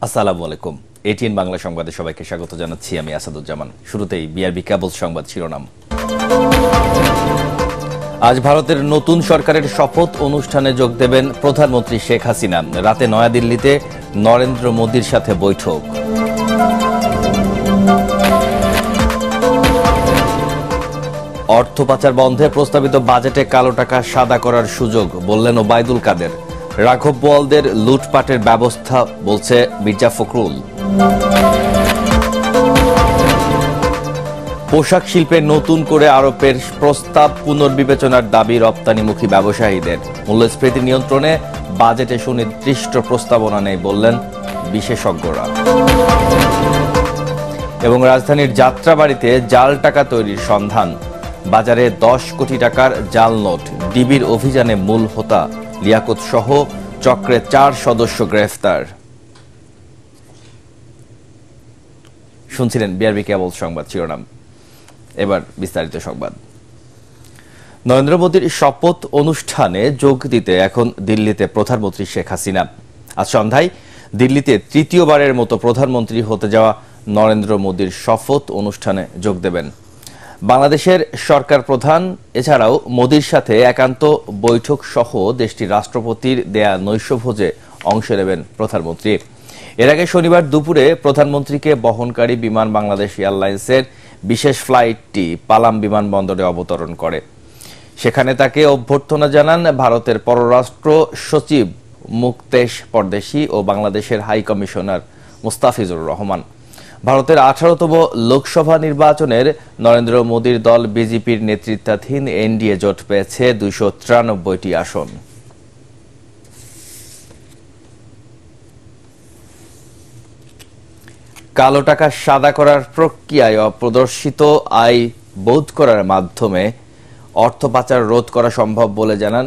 আসসালামু আলাইকুম। এটিএন বাংলা সংবাদে সবাইকে স্বাগত জানাচ্ছি। আমি আসাদুজ্জামান। শুরুতেই বিআরবি কেবল সংবাদ শিরোনাম। আজ ভারতের নতুন সরকারের শপথ অনুষ্ঠানে যোগ দেবেন প্রধানমন্ত্রী শেখ হাসিনা। রাতে নয়াদিল্লিতে নরেন্দ্র মোদির সাথে বৈঠক। অর্থ পাচার বন্ধে প্রস্তাবিত বাজেটে কালো টাকা সাদা করার সুযোগ, বললেন ওবায়দুল কাদের। রাঘব বোয়ালদের লুটপাটের ব্যবস্থা, বলছে মির্জা ফখরুল। পোশাক শিল্পে নতুন করে আরোপের প্রস্তাব পুনর্বিবেচনার দাবি রপ্তানিমুখী ব্যবসায়ীদের। মূল্যস্ফীতি নিয়ন্ত্রণে বাজেটে সুনির্দিষ্ট প্রস্তাবনা নেই, বললেন বিশেষজ্ঞরা। এবং রাজধানীর যাত্রাবাড়িতে জাল টাকা তৈরির সন্ধান। বাজারে 10 কোটি টাকার জাল নোট। ডিবির অভিযানে মূল হোতা লিয়াকত সহ চক্রে 4 সদস্য গ্রেফতার। শুনছিলেন বিআরবি কেবল সংবাদ শিরোনাম। এবার বিস্তারিত সংবাদ। নরেন্দ্র মোদীর শপথ অনুষ্ঠানে যোগ দিতে এখন দিল্লিতে প্রধানমন্ত্রী শেখ হাসিনা। আজ সন্ধ্যায় দিল্লিতে তৃতীয়বারের মতো প্রধানমন্ত্রী হতে যাওয়া নরেন্দ্র মোদীর শপথ অনুষ্ঠানে যোগ দেবেন। বাংলাদেশের সরকার প্রধান এছাড়াও মোদির সাথে একান্ত বৈঠক সহ দেশটির রাষ্ট্রপতির দেয়া নৈশভোজে অংশ নেবেন প্রধানমন্ত্রী। এর আগে শনিবার দুপুরে প্রধানমন্ত্রীকে বহনকারী বিমান বাংলাদেশ এয়ারলাইন্সের বিশেষ ফ্লাইটটি পালাম বিমানবন্দরে অবতরণ করে। সেখানে তাকে অভ্যর্থনা জানান ভারতের পররাষ্ট্র সচিব মুক্তেশ পরদেশি ও বাংলাদেশের হাই কমিশনার মুস্তাফিজুর রহমান। ভারতের 18তম লোকসভা নির্বাচনের নরেন্দ্র মোদীর দল বিজেপির নেতৃত্বাধীন এনডিএ জোট পেয়েছে 293টি আসন। কালো টাকা সাদা করার প্রক্রিয়ায় অপ্রদর্শিত আয় বোধ করার মাধ্যমে অর্থ পাচার রোধ করা সম্ভব বলে জানান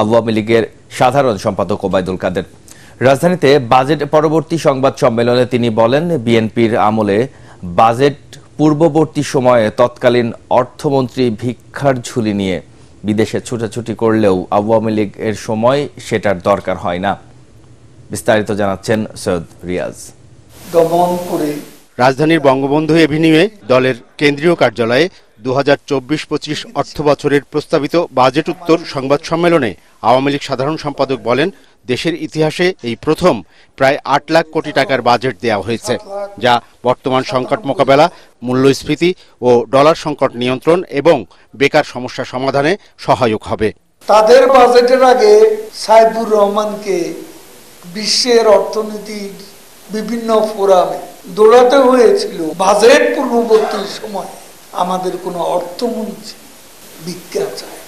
আওয়ামী লীগের সাধারণ সম্পাদক ওবায়দুল কাদের। রাজধানীতে বাজেট পরবর্তী সংবাদ সম্মেলনে তিনি বলেন, বিএনপির আমলে বাজেট পূর্ববর্তী সময়ে তৎকালীন অর্থমন্ত্রী ভিক্ষার ঝুলি নিয়ে বিদেশে ছুটাছুটি করলেও আওয়ামী লীগের সময় সেটার দরকার হয় না। বিস্তারিত জানাচ্ছেন সৈয়দ রিয়াজ। রাজধানীর বঙ্গবন্ধু এভিনিউয়ে দলের কেন্দ্রীয় কার্যালয়ে 2024-25 অর্থ বছরের প্রস্তাবিত বাজেট উত্তর সংবাদ সম্মেলনে আওয়ামী লীগ সাধারণ সম্পাদক বলেন, দেশের ইতিহাসে এই প্রথম প্রায় 8 লাখ কোটি টাকার বাজেট দেওয়া হয়েছে, যা বর্তমান সংকট মোকাবেলা, মূল্যস্ফীতি ও ডলার সংকট নিয়ন্ত্রণ এবং বেকার সমস্যা সমাধানে সহায়ক হবে। তাদের বাজেটের আগে সাইফুর রহমানকে বিশ্বের অর্থনীতির বিভিন্ন ফোরামে দৌড়াতে হয়েছিল। বাজেট পূর্ববর্তী সময় আমাদের কোনো অর্থমন্ত্রী ভিক্ষা চায়।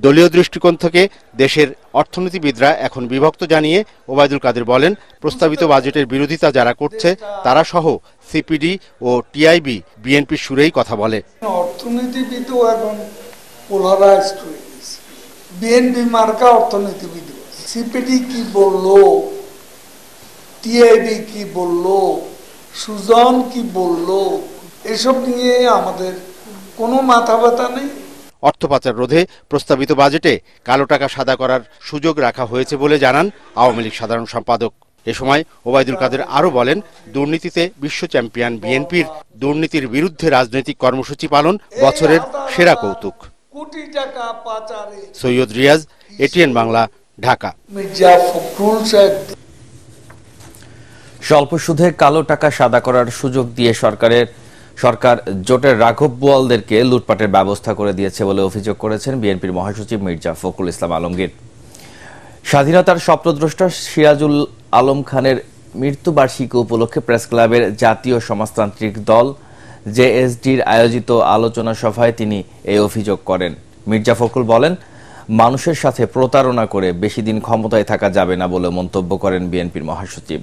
দলীয় দৃষ্টিকোণ থেকে দেশের অর্থনীতিবিদরা এখন বিভক্ত জানিয়ে ওবায়দুল কাদের বলেন, প্রস্তাবিত বাজেটের বিরোধিতা যারা করছে তারা সহ সিপিডি ও টিআইবি বিএনপির সুরেই কথা বলে। অর্থনীতিবিদও এখন পোলারাইজড হয়ে গেছে। বিএনপি মার্কা অর্থনীতিবিদ, সিপিডি কি বললো, টিআইবি কি বললো, সুজন কি বললো, এসব নিয়ে আমাদের কোনো মাথা ব্যথা নেই। অর্থ পাচার রোধে প্রস্তাবিত বাজেটে কালো টাকা সাদা করার সুযোগ রাখা হয়েছে বলে জানান আওয়ামী লীগ সাধারণ সম্পাদক। এ সময় ওবায়দুল কাদের আরও বলেন, দুর্নীতিতে বিশ্ব চ্যাম্পিয়ন বিএনপির দুর্নীতির বিরুদ্ধে রাজনৈতিক কর্মসূচি পালন বছরের সেরা কৌতুক। সৈয়দ রিয়াজ, এটিএন বাংলা, ঢাকা। স্বল্প সুদে কালো টাকা সাদা করার সুযোগ দিয়ে সরকার জোটের রাঘব বোয়ালদেরকে লুটপাটের ব্যবস্থা করে দিয়েছে বলে অভিযোগ করেছেন বিএনপির মহাসচিব মির্জা ফখরুল ইসলাম আলমগীর। স্বাধীনতার স্বপ্নদ্রষ্টা সিরাজুল আলম খানের মৃত্যুবার্ষিকী উপলক্ষে প্রেস ক্লাবের জাতীয় সমাজতান্ত্রিক দল জেএসডির আয়োজিত আলোচনা সভায় তিনি এই অভিযোগ করেন। মির্জা ফখরুল বলেন, মানুষের সাথে প্রতারণা করে বেশি দিন ক্ষমতায় থাকা যাবে না বলে মন্তব্য করেন বিএনপির মহাসচিব।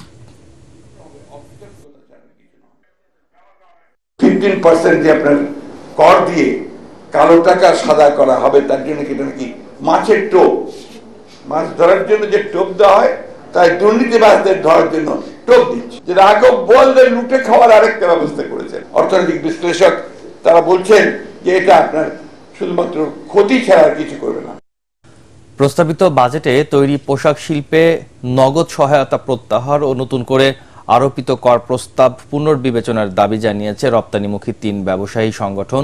15% যে আপনার কর দিয়ে কালো টাকা সাদা করা হবে, তার জন্য কি নাকি মাছের টোপ, মাছ ধরার জন্য যে টোপ দেওয়া হয়, তাই দুর্নীতিবাজদের ধরার জন্য টোপ দিচ্ছে। যে রাঘব বোয়ালদের লুটে খাওয়ার আরেকটা ব্যবস্থা করেছেন অর্থনৈতিক বিশ্লেষক। তারা বলছেন যে এটা আপনার শুধুমাত্র ক্ষতি ছাড়া আর কিছু করবে না। প্রস্তাবিত বাজেটে তৈরি পোশাক শিল্পে নগদ সহায়তা প্রত্যাহার ও নতুন করে আরোপিত কর প্রস্তাব পুনর্বিবেচনার দাবি জানিয়েছে রপ্তানিমুখী ৩ ব্যবসায়ী সংগঠন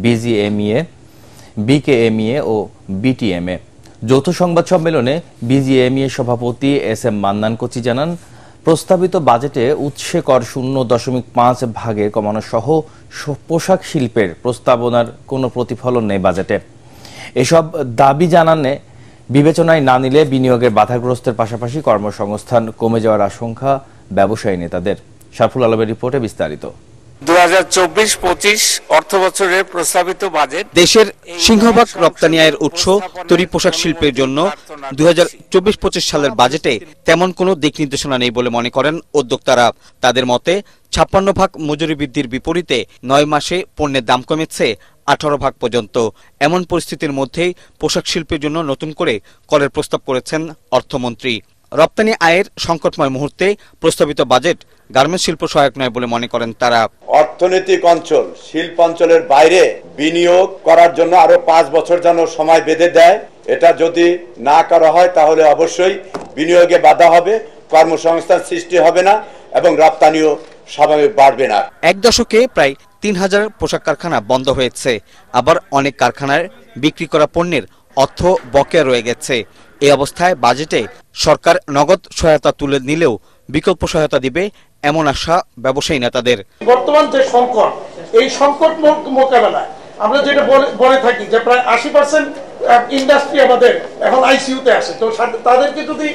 বিজিএমইএ, বিকেএমইএ ও বিটিএমএ। যৌথ সংবাদ সম্মেলনে বিজিএমইএ সভাপতি এস এম মান্নান কোচি জানান, প্রস্তাবিত বাজেটে উৎসে কর 0.5 ভাগে কমানো সহ পোশাক শিল্পের প্রস্তাবনার কোনো প্রতিফলন নেই বাজেটে। এসব দাবি জানানে বিবেচনায় না নিলে বিনিয়োগের বাধাগ্রস্তের পাশাপাশি কর্মসংস্থান কমে যাওয়ার আশঙ্কা ব্যবসায়ী নেতাদের। শারফুল আলমের রিপোর্টে বিস্তারিত। 2024-25 অর্থবছরের প্রস্তাবিত বাজেট দেশের সিংহভাগ রপ্তানি আয়ের উৎস তৈরি পোশাক শিল্পের জন্য 2024-25 সালের বাজেটে তেমন কোনো দিক নির্দেশনা নেই বলে মনে করেন উদ্যোক্তারা। তাদের মতে 56 ভাগ মজুরি বৃদ্ধির বিপরীতে 9 মাসে পণ্যের দাম কমেছে 18 ভাগ পর্যন্ত। এমন পরিস্থিতির মধ্যেই পোশাক শিল্পের জন্য নতুন করে করের প্রস্তাব করেছেন অর্থমন্ত্রী। রপ্তানি আয়ের সংকটময় মুহূর্তে প্রস্তাবিত বাজেট গার্মেন্টস শিল্প সহায়ক নয় বলে মনে করেন তারা। অর্থনৈতিক অঞ্চল, শিল্প অঞ্চলের বাইরে বিনিয়োগ করার জন্য আরো 5 বছর যেন সময় বেঁধে দেয়। এটা যদি না করা হয় তাহলে অবশ্যই বিনিয়োগে বাধা হবে, কর্মসংস্থান সৃষ্টি হবে না এবং রপ্তানিও স্বাভাবিক বাড়বে না। এক দশকে প্রায় 3000 পোশাক কারখানা বন্ধ হয়েছে, আবার অনেক কারখানার বিক্রি করা পণ্যের অর্থ বকেয়া রয়ে গেছে। এই অবস্থায় বাজেটে সরকার নগদ সহায়তা তুলে নিলেও বিকল্প সহায়তা দিবে এমন আশা ব্যবসায়ী নেতাদের। বর্তমান যে সংকট, এই সংকট মোকাবেলায় আমরা যেটা বলে থাকি যে প্রায় 80% ইন্ডাস্ট্রি আমাদের এখন আইসিইউতে আসে, তো তাদেরকে যদি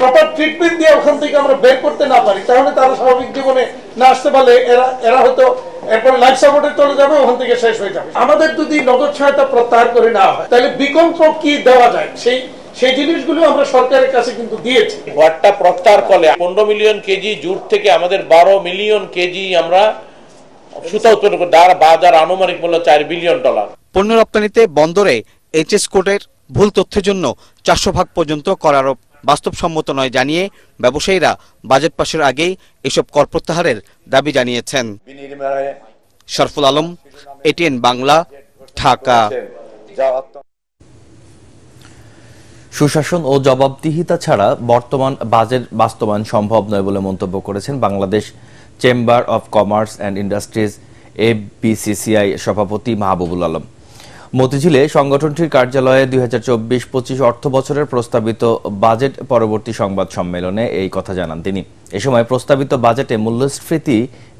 প্রপার ট্রিটমেন্ট দিয়ে ওখান থেকে আমরা বের করতে না পারি তাহলে তারা স্বাভাবিক জীবনে না আসতে পারলে এরা হয়তো এরপরে লাইফ সাপোর্টে চলে যাবে, ওখান থেকে শেষ হয়ে যাবে। আমাদের যদি নগদ সহায়তা প্রত্যাহার করে নেওয়া হয় তাহলে বিকল্প কি দেওয়া যায় সেই জিনিসগুলো আমরা সরকারের কাছে কিন্তু দিয়েছি। গড়টা প্রত্যাহার করলে 15 মিলিয়ন কেজি জুট থেকে আমাদের 12 মিলিয়ন কেজি আমরা সুতা উৎপন্ন করি, যার বাজার আনুমানিক মূল্য $4 বিলিয়ন। পণ্য রপ্তানিতে বন্দরে এইচএস কোডের ভুল তথ্যের জন্য 400 ভাগ পর্যন্ত কর আরোপ বাস্তবসম্মত নয় জানিয়ে ব্যবসায়ীরা বাজেট পাশের আগেই এসব কর প্রত্যাহারের দাবি জানিয়েছেন। শারফুল আলম, এটিএন বাংলা, ঢাকা। সুশাসন ও জবাবদিহিতা ছাড়া বর্তমান বাজেট বাস্তবায়ন সম্ভব নয় বলে মন্তব্য করেছেন Bangladesh chamber of commerce and industries FBCCI সভাপতি মাহবুবুল আলম। মতিঝিলে সংগঠনটির কার্যালয়ে 2024-25 অর্থ বছরের প্রস্তাবিত বাজেট পরবর্তী সংবাদ সম্মেলনে এই কথা জানান তিনি। এ সময় প্রস্তাবিত বাজেটে মূল্যস্ফীতি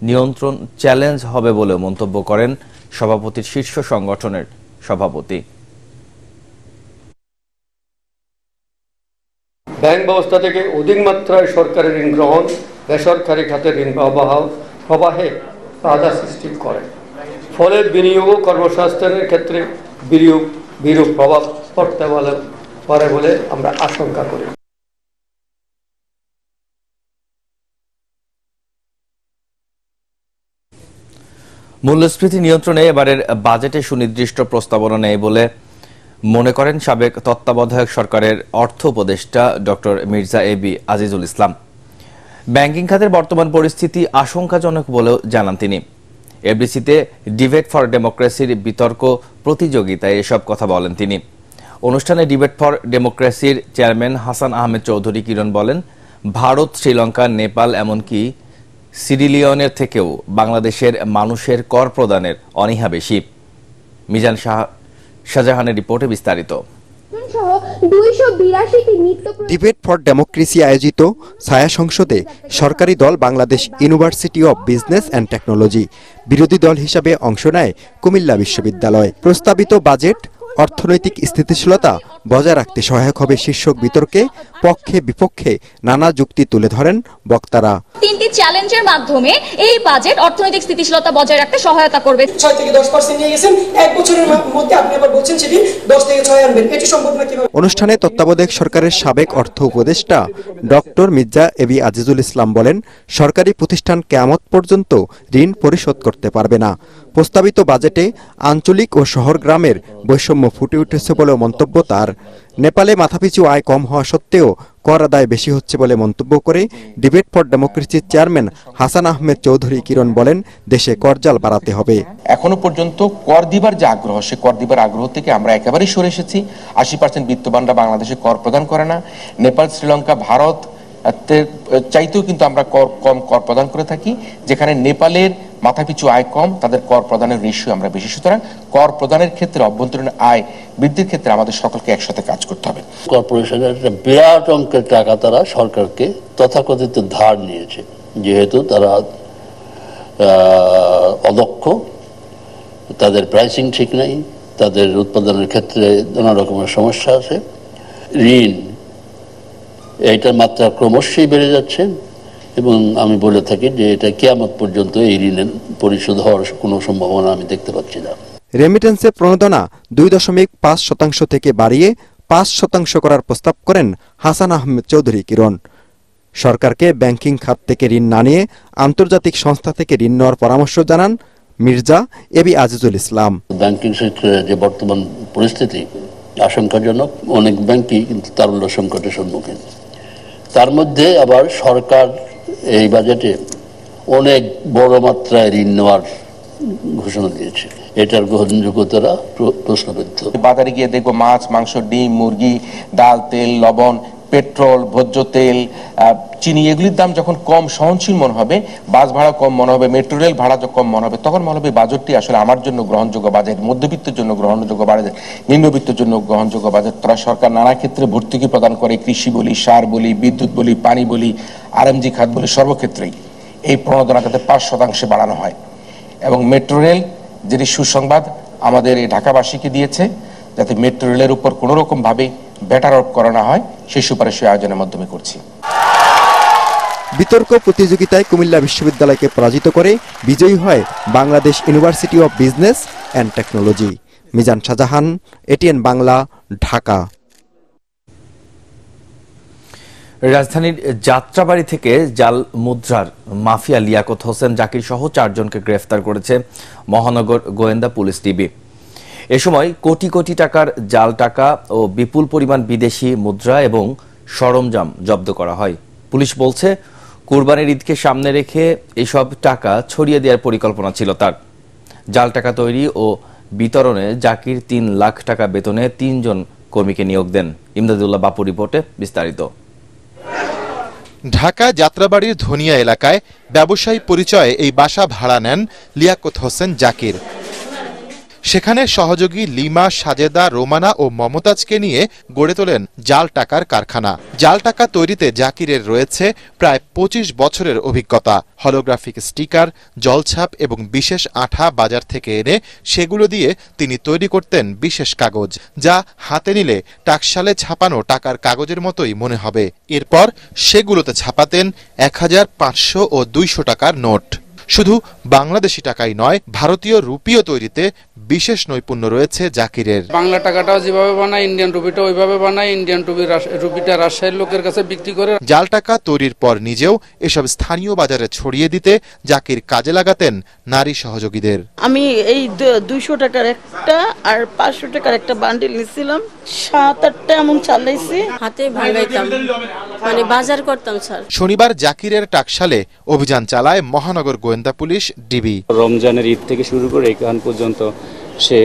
নিয়ন্ত্রণ চ্যালেঞ্জ হবে বলে মন্তব্য করেন সভাপতির শীর্ষ সংগঠনের সভাপতি। ব্যাংক ব্যবস্থা থেকে অধিক মাত্রায় সরকারি ঋণ গ্রহণ বেসরকারি খাতের ঋণ প্রবাহে বাধা সৃষ্টি করে, ফলে বিনিয়োগ ও কর্মসংস্থানের ক্ষেত্রে বিরূপ প্রভাব পড়তে পারে বলে আমরা আশঙ্কা করি। মূল্যস্ফীতি নিয়ন্ত্রণে এবারের বাজেটে সুনির্দিষ্ট প্রস্তাবনা নেই বলে মনে করেন সাবেক তত্ত্বাবধায়ক সরকারের অর্থ উপদেষ্টা doctor Mirza AB Azizul Islam. Banking খাতের বর্তমান পরিস্থিতি আশঙ্কাজনক বলেও জানান তিনি। এফডিসিতে ডিবেট ফর ডেমোক্রেসির বিতর্ক প্রতিযোগিতায় এসব কথা বলেন তিনি। অনুষ্ঠানে ডিবেট ফর ডেমোক্রেসির চেয়ারম্যান হাসান আহমেদ চৌধুরী কিরণ বলেন, ভারত, শ্রীলঙ্কা, নেপাল এমনকি সিরিলিয়নের থেকেও বাংলাদেশের মানুষের কর প্রদানের অনীহা বেশি। মিজান শাহজাহানের রিপোর্টে বিস্তারিত। ডিবেট ফর ডেমোক্রেসি আয়োজিত ছায়া সংসদে সরকারি দল Bangladesh university of business and technology, বিরোধী দল হিসাবে অংশ নেয় কুমিল্লা বিশ্ববিদ্যালয়। প্রস্তাবিত বাজেট অর্থনৈতিক স্থিতিশীলতা বজায় রাখতে সহায়ক হবে শীর্ষক বিতর্কে পক্ষে বিপক্ষে নানা যুক্তি তুলে ধরেন বক্তারা। 3টি চ্যালেঞ্জের মাধ্যমে এই বাজেট অর্থনৈতিক স্থিতিশীলতা বজায় রাখতে সহায়তা করবে। 6 থেকে 10% নিয়ে গেছেন, এক বছরের মধ্যে আপনি আবার বলছেন সেটি 10 থেকে 6 আনবেন, এটি সম্ভব না কিভাবে? অনুষ্ঠানে তত্ত্বাবধায়ক সরকারের সাবেক অর্থ উপদেষ্টা ডক্টর মির্জা এবি আজিজুল ইসলাম বলেন, সরকারি প্রতিষ্ঠান কিয়ামত পর্যন্ত ঋণ পরিশোধ করতে পারবে না। প্রস্তাবিত বাজেটে আঞ্চলিক ও শহর গ্রামের বৈষম্য ফুটে উঠেছে বলে মন্তব্য তার। নেপালে মাথাপিছু আয় কম হওয়া সত্ত্বেও কর আদায় বেশি হচ্ছে বলে মন্তব্য করে ডিবেট ফর ডেমোক্রেসির চেয়ারম্যান হাসান আহমেদ চৌধুরী কিরণ বলেন, দেশে করজাল বাড়াতে হবে। এখনো পর্যন্ত কর দিবার যে আগ্রহ, সে কর দিবার আগ্রহ থেকে আমরা একেবারেই সরে এসেছি। 80% বিত্তবানরা বাংলাদেশে কর প্রদান করে না। নেপাল, শ্রীলঙ্কা, ভারত চাইতেও কিন্তু আমরা কম কর প্রদান করে থাকি, যেখানে নেপালের মাথাপিছু আয় কম, তাদের কর প্রদানের রেশিও আমরা বেশি। সুতরাং কর প্রদানের ক্ষেত্রে, অভ্যন্তরীণ আয় বৃদ্ধির ক্ষেত্রে আমাদের সকলকে একসাথে কাজ করতে হবে। কর্পোরেশনের একটা বিরাট অঙ্কের টাকা তারা সরকারকে তথাকথিত ধার নিয়েছে, যেহেতু তারা অদক্ষ, তাদের প্রাইসিং ঠিক নেই, তাদের উৎপাদনের ক্ষেত্রে নানা রকমের সমস্যা আছে, ঋণ এইটার মাত্রা ক্রমশই বেড়ে যাচ্ছে এবং আমি বলে থাকি যে এটা কিয়ামত পর্যন্ত এই ঋণের পরিশোধ হওয়ার কোনো সম্ভাবনা আমি দেখতে পাচ্ছি না। রেমিটেন্সে প্রণোদনা 2.5% থেকে বাড়িয়ে 5% করার প্রস্তাব করেন হাসান আহমেদ চৌধুরী কিরণ। সরকারকে ব্যাংকিং খাত থেকে ঋণ না নিয়ে আন্তর্জাতিক সংস্থা থেকে ঋণ নেওয়ার পরামর্শ জানান মির্জা এবি আজিজুল ইসলাম। ব্যাংকিং সেক্টরে যে বর্তমান পরিস্থিতি আশঙ্কাজনক, অনেক ব্যাংকই কিন্তু তারল্য সংকটের সম্মুখীন। তার মধ্যে আবার সরকার এই বাজেটে অনেক বড় মাত্রায় ঋণ নেওয়ার ঘোষণা দিয়েছে, এটার গ্রহণযোগ্যতা প্রশ্নবিদ্ধ। বাজারে গিয়ে দেখবো মাছ, মাংস, ডিম, মুরগি, ডাল, তেল, লবণ, পেট্রোল, ভোজ্য তেল, চিনি, এগুলির দাম যখন কম সহনশীল মনে হবে, বাস ভাড়া কম মনে হবে, মেট্রো রেল ভাড়া কম মনে হবে, তখন মনে হবে বাজেটটি আসলে আমার জন্য গ্রহণযোগ্য বাজেট, মধ্যবিত্তের জন্য গ্রহণযোগ্য বাজেট, নিম্নবিত্তের জন্য গ্রহণযোগ্য বাজেট। তারা সরকার নানা ক্ষেত্রে ভর্তুকি প্রদান করে, কৃষি বলি, সার বলি, বিদ্যুৎ বলি, পানি বলি, আরএমজি খাত বলি, সর্বক্ষেত্রেই এই প্রণোদনা যাতে 5% বাড়ানো হয়। এবং মেট্রো রেল, যেটি সুসংবাদ আমাদের এই ঢাকাবাসীকে দিয়েছে, যাতে মেট্রো রেলের উপর কোনো রকম ভাবে ব্যাটার আরোপ করা না হয়, সেই সুপারিশ আয়োজনের মাধ্যমে করছি। বিতর্ক প্রতিযোগিতায় কুমিল্লা বিশ্ববিদ্যালয়কে পরাজিত করে বিজয়ী হয় Bangladesh university of business and technology. Mizan Shahjahan, ATN Bangla, Dhaka. রাজধানীর যাত্রাবাড়ি থেকে জাল মুদ্রার মাফিয়া লিয়াকত হোসেন জাকির সহ 4 জনকে গ্রেফতার করেছে মহানগর গোয়েন্দা পুলিশ ডিবি। এ সময় কোটি কোটি টাকার জাল টাকা ও বিপুল পরিমাণ বিদেশি মুদ্রা এবং সরঞ্জাম জব্দ করা হয়। পুলিশ বলছে, কুরবানির ঈদকে সামনে রেখে এসব টাকা ছড়িয়ে দেওয়ার পরিকল্পনা ছিল তার। জাল টাকা তৈরি ও বিতরণে জাকির 3 লাখ টাকা বেতনে 3 জন কর্মীকে নিয়োগ দেন। ইমদাদুল্লাহ বাপু রিপোর্টে বিস্তারিত। ঢাকা যাত্রাবাড়ির ধনিয়া এলাকায় ব্যবসায়ী পরিচয়ে এই বাসা ভাড়া নেন লিয়াকত হোসেন জাকির। সেখানে সহযোগী লিমা, সাজেদা, রোমানা ও মমতাজকে নিয়ে গড়ে তোলেন জাল টাকার কারখানা। জাল টাকা তৈরিতে জাকিরের রয়েছে প্রায় 25 বছরের অভিজ্ঞতা। হলোগ্রাফিক স্টিকার, জলছাপ এবং বিশেষ আঠা বাজার থেকে এনে সেগুলো দিয়ে তিনি তৈরি করতেন বিশেষ কাগজ, যা হাতে নিলে টাকশালে ছাপানো টাকার কাগজের মতোই মনে হবে। এরপর সেগুলোতে ছাপাতেন 1000, 500 ও 200 টাকার নোট। শুধু বাংলাদেশি টাকাই নয়, ভারতীয় রুপিও তৈরিতে বিশেষ নৈপুণ্য রয়েছে জাকিরের। বাংলা টাকাটাও যেভাবে বানায়, ইন্ডিয়ান রুপিটা ওইভাবে বানায়, ইন্ডিয়ান রুপিটা রাজশাহীর লোকের কাছে বিক্রি করে। জাল টাকা তৈরির পর নিজেও এসব স্থানীয় বাজারে ছড়িয়ে দিতে জাকির কাজে লাগাতেন নারী সহযোগীদের। আমি এই 200 টাকার একটা আর 500 টাকার একটা বান্ডিল নিছিলাম, 7-8টা এমন চালাইছি, হাতে ভাঙাইতাম, মানে বাজার করতাম স্যার। শনিবার জাকিরের টাকশালে অভিযান চালায় মহানগর গোয়েন্দা পুলিশ ডিবি। রমজানের ঈদ থেকে শুরু করে এখন পর্যন্ত সে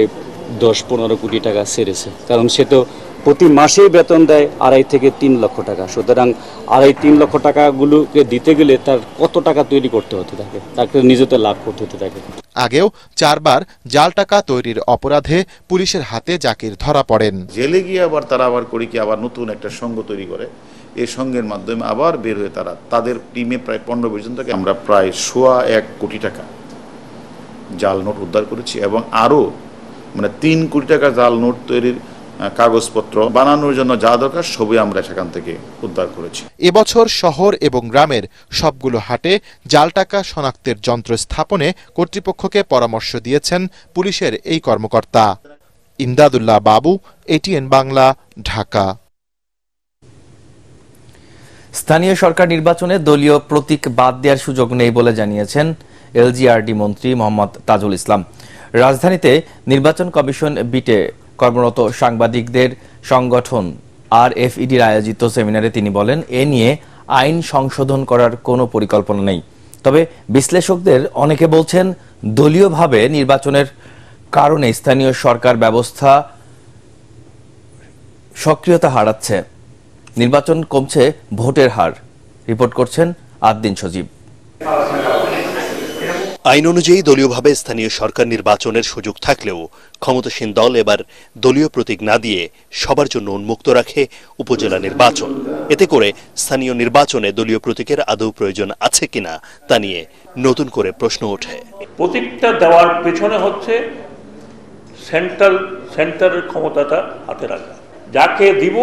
10-15 কোটি টাকা সেরেছে, কারণ সে তো প্রতি মাসেই বেতন দেয় 2.5 থেকে 3 লক্ষ টাকা। সুতরাং 2.5-3 লক্ষ টাকাগুলোকে দিতে গেলে তার কত টাকা তৈরি করতে হতে থাকে, তাকে নিজেতে লাভ করতে হতে থাকে। আগেও 4 বার জাল টাকা তৈরির অপরাধে পুলিশের হাতে জাকির ধরা পড়েন। জেলে গিয়ে আবার তারা আবার আবার নতুন একটা সংঘ তৈরি করে, এই সংঘের মাধ্যমে আবার বের হয়ে তাদের টিমে প্রায় 15-20 জন থেকে আমরা প্রায় 1.25 কোটি টাকা জাল নোট উদ্ধার করেছি এবং আরো 3 কোটি টাকা জাল নোট তৈরির কাগজপত্র বানানোর জন্য যা দরকার সবই আমরা সেখান থেকে উদ্ধার করেছি। এবছর শহর এবং গ্রামের সবগুলো হাটে জাল টাকা শনাক্তের যন্ত্র স্থাপনে কর্তৃপক্ষকে পরামর্শ দিয়েছেন পুলিশের এই কর্মকর্তা। ইমদাদুল্লাহ বাবু, এটিএন বাংলা, ঢাকা। স্থানীয় সরকার নির্বাচনে দলীয় প্রতীক বাদ দেওয়ার সুযোগ নেই বলে জানিয়েছেন এলজিআরডি মন্ত্রী মোহাম্মদ তাজুল ইসলাম। রাজধানীতে নির্বাচন কমিশন বিটে কর্মরত সাংবাদিকদের সংগঠন আরএফইডির আয়োজিত সেমিনারে তিনি বলেন, এ নিয়ে আইন সংশোধন করার কোনো পরিকল্পনা নেই। তবে বিশ্লেষকদের অনেকে বলছেন, দলীয়ভাবে নির্বাচনের কারণে স্থানীয় সরকার ব্যবস্থা সক্রিয়তা হারাচ্ছে, নির্বাচন কমছে ভোটের হার। রিপোর্ট করছেন আদ্দিন সজীব। আইন অনুযায়ী দলীয়ভাবে স্থানীয় সরকার নির্বাচনের সুযোগ থাকলেও ক্ষমতাসীন দল এবার দলীয় প্রতীক না দিয়ে সবার জন্য উন্মুক্ত রাখে উপজেলা নির্বাচন। এতে করে স্থানীয় নির্বাচনে দলীয় প্রতীকের আদৌ প্রয়োজন আছে কিনা তা নিয়ে নতুন করে প্রশ্ন ওঠে। প্রতীকটা দেওয়ার পেছনে হচ্ছে সেন্টারের ক্ষমতাটা হাতে রাখা। যাকে দিব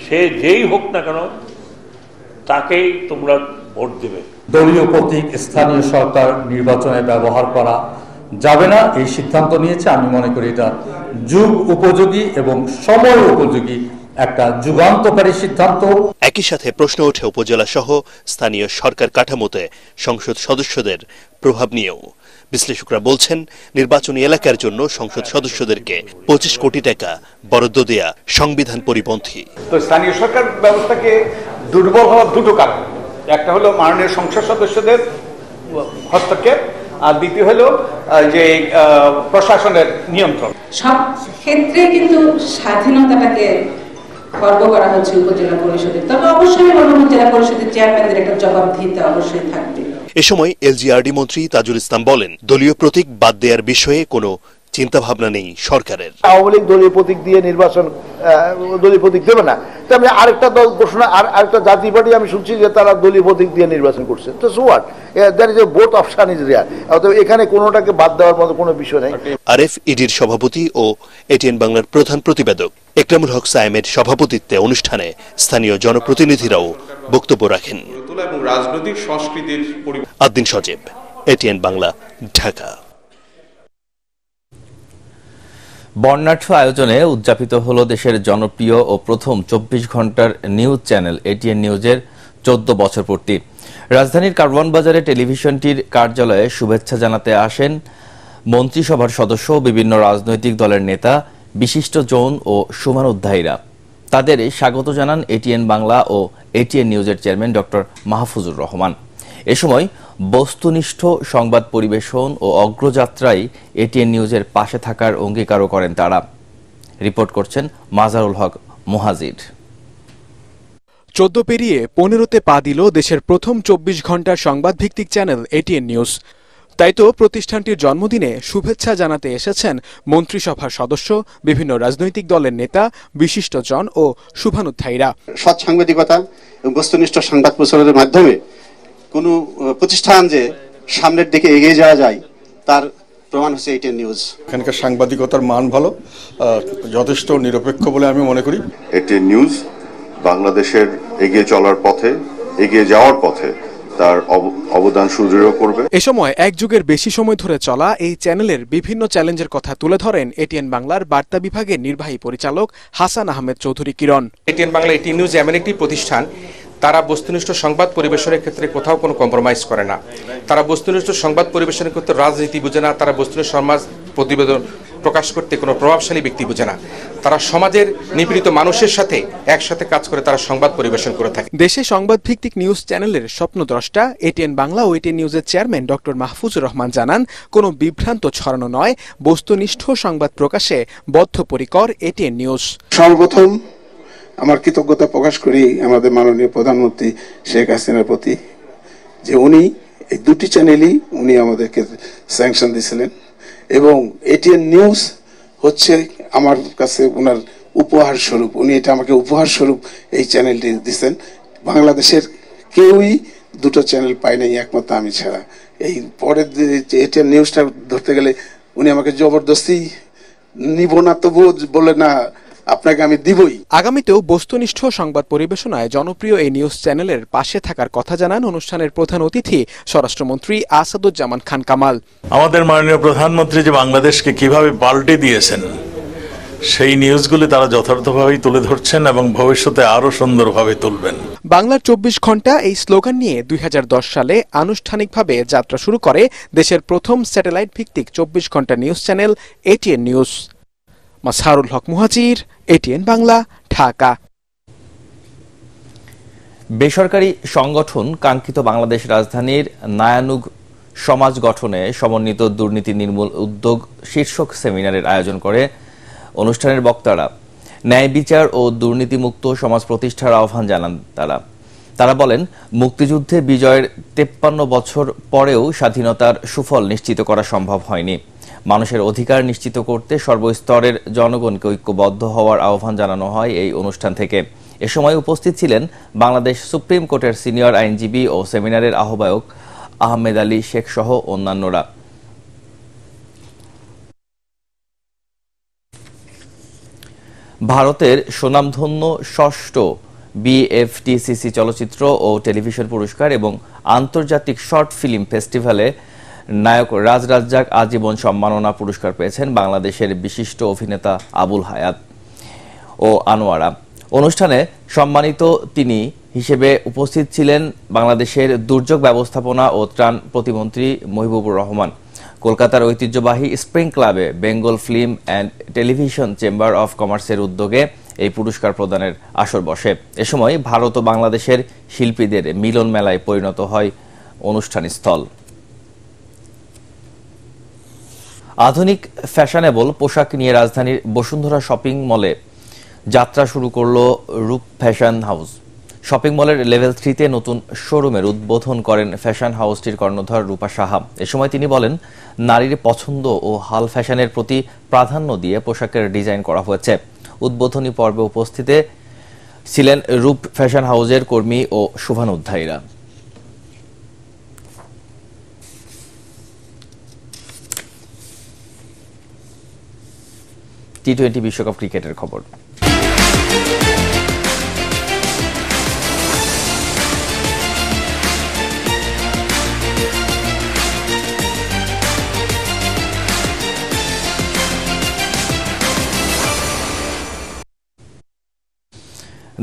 সে যেই হোক না কেন তাকেই তোমরা ভোট দেবে। দলীয় প্রতীক স্থানীয় সরকার নির্বাচনে ব্যবহার করা যাবে না এই সিদ্ধান্ত নিয়েছে। আমি মনে করি এটা যুগ উপযোগী এবং সময় উপযোগী একটা যুগান্তকারী সিদ্ধান্ত। একই সাথে প্রশ্ন ওঠে উপজেলা সহ স্থানীয় সরকার কাঠামোতে সংসদ সদস্যদের প্রভাব নিয়েও। বিশ্লেষকরা বলছেন, নির্বাচনী এলাকার জন্য সংসদ সদস্যদেরকে 25 কোটি টাকা বরাদ্দ দেয়া সংবিধান পরিপন্থী। তো স্থানীয় সরকার ব্যবস্থাকে দুর্বল হওয়ার দুটো কারণ, একটা হলো মাননীয় সংসদ সদস্যদের হস্তক্ষেপ, আর দ্বিতীয় হলো যে প্রশাসনের নিয়ন্ত্রণ। সব ক্ষেত্রে কিন্তু স্বাধীনতাটাকে খর্ব করা হচ্ছে উপজেলা পরিষদের। তবে অবশ্যই উপজেলা পরিষদের চেয়ারম্যানদের একটা জবাবদিহিতা অবশ্যই থাকবে। এ সময় এলজিআরডি মন্ত্রী তাজুল ইসলাম বলেন, দলীয় প্রতীক বাদ দেওয়ার বিষয়ে কোনো চিন্তা ভাবনা নেই সরকারের। আওয়ামী লীগ দলীয় প্রতীক দিয়ে নির্বাচন দলীয় প্রতীক দেবে না, তবে আরেকটা দল ঘোষণা আরেকটা জাতীয় পার্টি আমি শুনছি যে তারা দলীয় প্রতীক দিয়ে নির্বাচন করছে। তো so what, that is a both option is Real. অতএব এখানে কোনোটাকে বাদ দেওয়ার মতো কোনো বিষয় নেই। আরএফ ইডির সভাপতি ও এটিএন বাংলার প্রধান প্রতিবেদক একরামুল হক সায়েমের সভাপতিত্বে অনুষ্ঠানে স্থানীয় জনপ্রতিনিধিরাও বক্তব্য রাখেন। রাজনৈতিক সংস্কৃতির আদ্দিন সজীব, এটিএন বাংলা, ঢাকা। বর্ণাঢ্য আয়োজনে উদযাপিত হল দেশের জনপ্রিয় ও প্রথম 24 ঘন্টার নিউজ চ্যানেল এটিএন নিউজের 14 বছর পূর্তি। রাজধানীর কারওয়ান বাজারে টেলিভিশনটির কার্যালয়ে শুভেচ্ছা জানাতে আসেন মন্ত্রিসভার সদস্য, বিভিন্ন রাজনৈতিক দলের নেতা, বিশিষ্ট জন ও শুভানুধ্যায়ীরা। তাদের স্বাগত জানান এটিএন বাংলা ও এটিএন নিউজের চেয়ারম্যান ডক্টর মাহফুজুর রহমান। এ সময় বস্তুনিষ্ঠ সংবাদ পরিবেশন ও অগ্রযাত্রায় এটিএন নিউজের পাশে থাকার অঙ্গীকারও করেন তারা। রিপোর্ট করছেন মাজারুল হক মুহাজির। 14 পেরিয়ে 15তে পা দিল দেশের প্রথম 24 ঘন্টার সংবাদ ভিত্তিক চ্যানেল এটিএন নিউজ। তাই তো প্রতিষ্ঠানটির জন্মদিনে শুভেচ্ছা জানাতে এসেছেন মন্ত্রিসভার সদস্য, বিভিন্ন রাজনৈতিক দলের নেতা, বিশিষ্টজন ও শুভানুধ্যায়ীরা। সৎ সাংবাদিকতা এবং বস্তুনিষ্ঠ সংবাদ প্রচারের মাধ্যমে কোনো প্রতিষ্ঠান যে সামনের দিকে এগিয়ে যাওয়া যায় তার প্রমাণ হচ্ছে এটিএন নিউজ। এখানকার সাংবাদিকতার মান ভালো, যথেষ্ট নিরপেক্ষ বলে আমি মনে করি। এটিএন নিউজ বাংলাদেশের এগিয়ে চলার পথে, এগিয়ে যাওয়ার পথে তার অবদান সুদৃঢ় করবে। এ সময় এক যুগের বেশি সময় ধরে চলা এই চ্যানেলের বিভিন্ন চ্যালেঞ্জের কথা তুলে ধরেন এটিএন বাংলার বার্তা বিভাগের নির্বাহী পরিচালক হাসান আহমেদ চৌধুরী কিরণ। এটিএন বাংলা এটিএন নিউজ এমন একটি প্রতিষ্ঠান, তারা বস্তুনিষ্ঠ সংবাদ পরিবেশনের ক্ষেত্রে কোথাও কোনো কম্প্রোমাইজ করে না। তারা বস্তুনিষ্ঠ সংবাদ পরিবেশনের ক্ষেত্রে রাজনীতি বুঝে না, তারা বস্তুনিষ্ঠ সমাজ প্রতিবেদন প্রকাশ করতে কোনো প্রভাবশালী ব্যক্তি বুঝে না। তারা সমাজের নিপীড়িত মানুষের সাথে একসাথে কাজ করে তারা সংবাদ পরিবেশন করে থাকে। দেশে সংবাদ ভিত্তিক নিউজ চ্যানেলের স্বপ্নদ্রষ্টা এটিএন বাংলা ও এটিএন নিউজের চেয়ারম্যান ডক্টর মাহফুজুর রহমান জানান, কোনো বিভ্রান্ত ছড়ানো নয়, বস্তুনিষ্ঠ সংবাদ প্রকাশে বদ্ধপরিকর এটিএন নিউজ। সর্বপ্রথম আমার কৃতজ্ঞতা প্রকাশ করি আমাদের মাননীয় প্রধানমন্ত্রী শেখ হাসিনার প্রতি, যে উনি এই দুটি চ্যানেলই উনি আমাদেরকে স্যাংশন দিয়েছিলেন এবং এটিএন নিউজ হচ্ছে আমার কাছে ওনার উপহার স্বরূপ। উনি এটা আমাকে উপহার স্বরূপ এই চ্যানেলটি দিচ্ছেন। বাংলাদেশের কেউই দুটো চ্যানেল পায় নাই একমাত্র আমি ছাড়া। এই পরের এটিএন নিউজটা ধরতে গেলে উনি আমাকে জবরদস্তি নিব না, তবু বলে না আপনাকে আমি দিবই। আগামীতেও বস্তুনিষ্ঠ সংবাদ পরিবেশনায় জনপ্রিয় এই নিউজ চ্যানেলের পাশে থাকার কথা জানান অনুষ্ঠানের প্রধান অতিথি স্বরাষ্ট্রমন্ত্রী আসাদুজ্জামান খান কামাল। আমাদের মাননীয় প্রধানমন্ত্রী যে বাংলাদেশকে কিভাবে পাল্টে দিয়েছেন সেই নিউজগুলি তারা যথার্থভাবেই তুলে ধরছেন এবং ভবিষ্যতে আরো সুন্দরভাবে তুলবেন। বাংলার 24 ঘন্টা এই স্লোগান নিয়ে 2010 সালে আনুষ্ঠানিকভাবে যাত্রা শুরু করে দেশের প্রথম স্যাটেলাইট ভিত্তিক 24 ঘন্টা নিউজ চ্যানেল এটিএন নিউজ। মাসহারুল হক মুহাজির, এটিএন বাংলা, ঢাকা। বেসরকারি সংগঠন কাঙ্ক্ষিত বাংলাদেশ রাজধানীর নায়ানুগ সমাজ গঠনে সমন্বিত দুর্নীতি নির্মূল উদ্যোগ শীর্ষক সেমিনারের আয়োজন করে। অনুষ্ঠানের বক্তারা ন্যায় বিচার ও দুর্নীতিমুক্ত সমাজ প্রতিষ্ঠার আহ্বান জানান তারা। তারা বলেন, মুক্তিযুদ্ধে বিজয়ের 53 বছর পরেও স্বাধীনতার সুফল নিশ্চিত করা সম্ভব হয়নি। মানুষের অধিকার নিশ্চিত করতে সর্বস্তরের জনগণকে ঐক্যবদ্ধ হওয়ার আহ্বান জানানো হয় এই অনুষ্ঠান থেকে। এ সময় উপস্থিত ছিলেন বাংলাদেশ সুপ্রিম কোর্টের সিনিয়র আইনজীবী ও সেমিনারের আহ্বায়ক আহমেদ আলী শেখ সহ অন্যান্যরা। ভারতের সুনামধন্য ষষ্ঠ BFTCC চলচ্চিত্র ও টেলিভিশন পুরস্কার এবং আন্তর্জাতিক শর্ট ফিল্ম ফেস্টিভ্যালে নায়ক রাজ রাজ্জাক আজীবন সম্মাননা পুরস্কার পেয়েছেন বাংলাদেশের বিশিষ্ট অভিনেতা আবুল হায়াত ও আনোয়ারা। অনুষ্ঠানে সম্মানিত তিনি হিসেবে উপস্থিত ছিলেন বাংলাদেশের দুর্যোগ ব্যবস্থাপনা ও ত্রাণ প্রতিমন্ত্রী মহিবুবুর রহমান। কলকাতার ঐতিহ্যবাহী স্প্রিং ক্লাবে Bengal film and television chamber of কমার্সের উদ্যোগে এই পুরস্কার প্রদানের আসর বসে। এ সময় ভারত ও বাংলাদেশের শিল্পীদের মিলন মেলায় পরিণত হয় অনুষ্ঠানস্থল। আধুনিক ফ্যাশনেবল পোশাক নিয়ে রাজধানীর বসুন্ধরা শপিং মলে যাত্রা শুরু করল রূপ ফ্যাশন হাউস। শপিং মলের লেভেল 3-তে নতুন শোরুমের উদ্বোধন করেন ফ্যাশন হাউসটির কর্ণধার রূপা সাহা। এ সময় তিনি বলেন, নারীর পছন্দ ও হাল ফ্যাশনের প্রতি প্রাধান্য দিয়ে পোশাকের ডিজাইন করা হয়েছে। উদ্বোধনী পর্বে উপস্থিত ছিলেন রূপ ফ্যাশন হাউসের কর্মী ও শুভানুধ্যায়ীরা। টি-20 বিশ্বকাপ ক্রিকেটের খবর।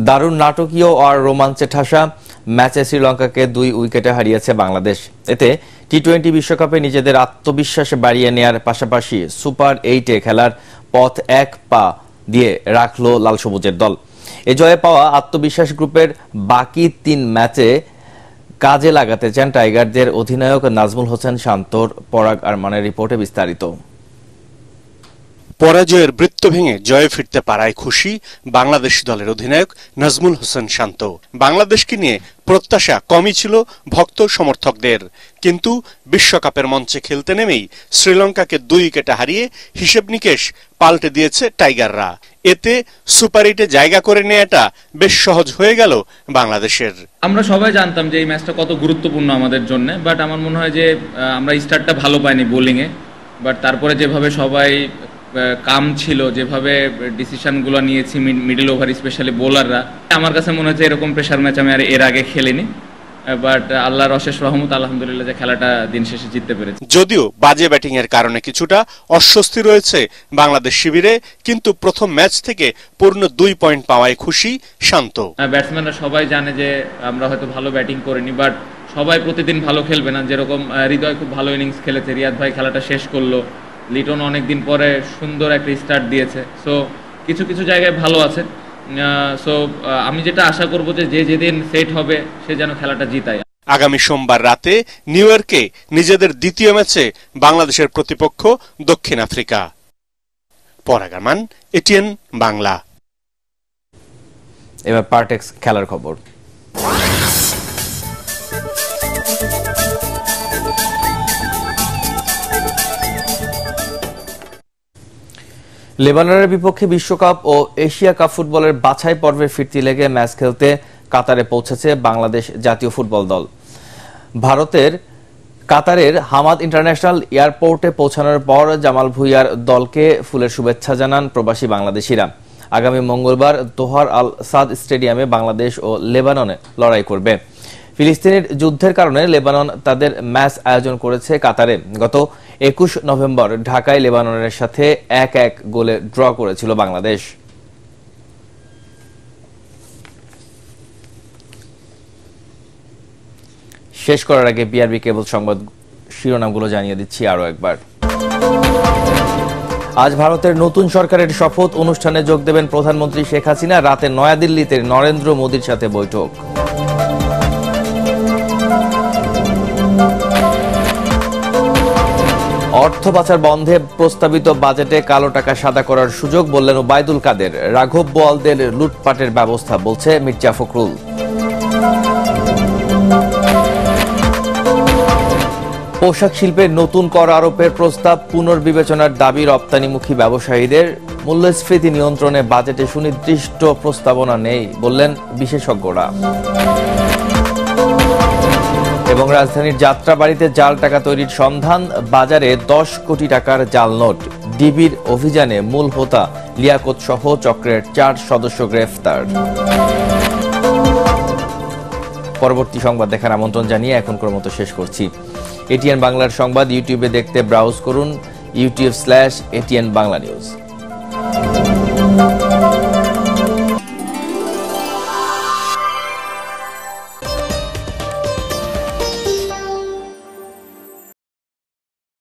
দারুণ নাটকীয় আর রোমাঞ্চে ঠাসা ম্যাচে শ্রীলঙ্কাকে 2 উইকেটে হারিয়েছে বাংলাদেশ। এতে টি-20 বিশ্বকাপে নিজেদের আত্মবিশ্বাস বাড়িয়ে নেয়ার পাশাপাশি সুপার 8-এ খেলার পথ এক পা দিয়ে রাখল লাল সবুজের দল। এ জয়ে পাওয়া আত্মবিশ্বাস গ্রুপের বাকি 3 ম্যাচে কাজে লাগাতে চান টাইগারদের অধিনায়ক নাজমুল হোসেন শান্তর। পরাগ আরমানের রিপোর্টে বিস্তারিত। পরাজয়ের বৃত্ত ভেঙে জয়ে ফিরতে পারায় খুশি বাংলাদেশ দলের অধিনায়ক নাজমুল হোসেন শান্ত। বাংলাদেশকে নিয়ে প্রত্যাশা কমই ছিল ভক্ত সমর্থকদের, কিন্তু বিশ্বকাপের মঞ্চে খেলতে নেমেই শ্রীলঙ্কাকে 2 উইকেটে হারিয়ে হিসেব নিকেশ পাল্টে দিয়েছে টাইগাররা। এতে সুপার 8-এ জায়গা করে নেওয়াটা বেশ সহজ হয়ে গেল বাংলাদেশের। আমরা সবাই জানতাম যে এই ম্যাচটা কত গুরুত্বপূর্ণ আমাদের জন্য, বাট আমার মনে হয় যে আমরা স্টার্টটা ভালো পাইনি বোলিংয়ে। বাট তারপরে যেভাবে সবাই কাম ছিল, যেভাবে ডিসিশনগুলো নিয়েছি মিডল ওভার স্পেশালি বোলাররা, আমার কাছে মনে হচ্ছে এরকম প্রেশার ম্যাচ আমি আর এর আগে খেলিনি। বাট আল্লাহর অশেষ রহমত, আলহামদুলিল্লাহ যে খেলাটা দিন শেষে জিততে পেরেছি। যদিও বাজে ব্যাটিং এর কারণে কিছুটা অস্বস্তি রয়েছে বাংলাদেশ শিবিরে, কিন্তু প্রথম ম্যাচ থেকে পূর্ণ 2 পয়েন্ট পাওয়ায় খুশি শান্ত। ব্যাটসম্যানরা সবাই জানে যে আমরা হয়তো ভালো ব্যাটিং করিনি, বাট সবাই প্রতিদিন ভালো খেলবে না। যেরকম হৃদয় খুব ভালো ইনিংস খেলেছে, রিয়াদ ভাই খেলাটা শেষ করলো, লিটন অনেকদিন পরে সুন্দর একটা স্টার্ট দিয়েছে। সো কিছু কিছু জায়গায় ভালো আছে। সো আমি যেটা আশা করব যে যেদিন সেট হবে সে যেন খেলাটা জিতায়। আগামী সোমবার রাতে নিউ ইয়র্কে নিজেদের দ্বিতীয় ম্যাচে বাংলাদেশের প্রতিপক্ষ দক্ষিণ আফ্রিকা। পরাগ আরমান, এটিএন বাংলা। এবার পার্টেক্স খেলার খবর। লেবাননের বিপক্ষে বিশ্বকাপ ও এশিয়া কাপ ফুটবলের বাছাই পর্বের ফিরতি লেগে ম্যাচ খেলতে কাতারে পৌঁছেছে বাংলাদেশ জাতীয় ফুটবল দল। ভারতের কাতারের হামাদ ইন্টারন্যাশনাল এয়ারপোর্টে পৌঁছানোর পর জামাল ভুঁইয়ার দলকে ফুলের শুভেচ্ছা জানান প্রবাসী বাংলাদেশিরা। আগামী মঙ্গলবার দোহার আল সাদ স্টেডিয়ামে বাংলাদেশ ও লেবাননে লড়াই করবে। ফিলিস্তিনের যুদ্ধের কারণে লেবানন তাদের ম্যাচ আয়োজন করেছে কাতারে। গত 21 নভেম্বর ঢাকায় লেবাননের সাথে 1-1 গোলে ড্র করেছিল বাংলাদেশ। শেষ করার আগে বিআরবি কেবল সংবাদ শিরোনামগুলো জানিয়ে দিচ্ছি আরো একবার। আজ ভারতের নতুন সরকারের শপথ অনুষ্ঠানে যোগ দেবেন প্রধানমন্ত্রী শেখ হাসিনা। রাতে নয়াদিল্লিতে নরেন্দ্র মোদীর সাথে বৈঠক। অর্থ পাচার বন্ধে প্রস্তাবিত বাজেটে কালো টাকা সাদা করার সুযোগ, বললেন ওবায়দুল কাদের। রাঘব বোয়ালদের লুটপাটের ব্যবস্থা, বলছে মির্জা ফখরুল। পোশাক শিল্পে নতুন কর আরোপের প্রস্তাব পুনর্বিবেচনার দাবি রপ্তানিমুখী ব্যবসায়ীদের। মূল্যস্ফীতি নিয়ন্ত্রণে বাজেটে সুনির্দিষ্ট প্রস্তাবনা নেই বললেন বিশেষজ্ঞরা। এবং রাজধানীর যাত্রাবাড়িতে জাল টাকা তৈরির সন্ধান, বাজারে 10 কোটি টাকার জাল নোট। ডিবির অভিযানে মূল হোতা লিয়াকত সহ চক্রের 4 সদস্য গ্রেফতার। পরবর্তী সংবাদ দেখার আমন্ত্রণ জানিয়ে এখনকার মতো শেষ করছি। এটিএন বাংলার সংবাদ ইউটিউবে দেখতে ব্রাউজ করুন youtube.com/ATN Bangla News।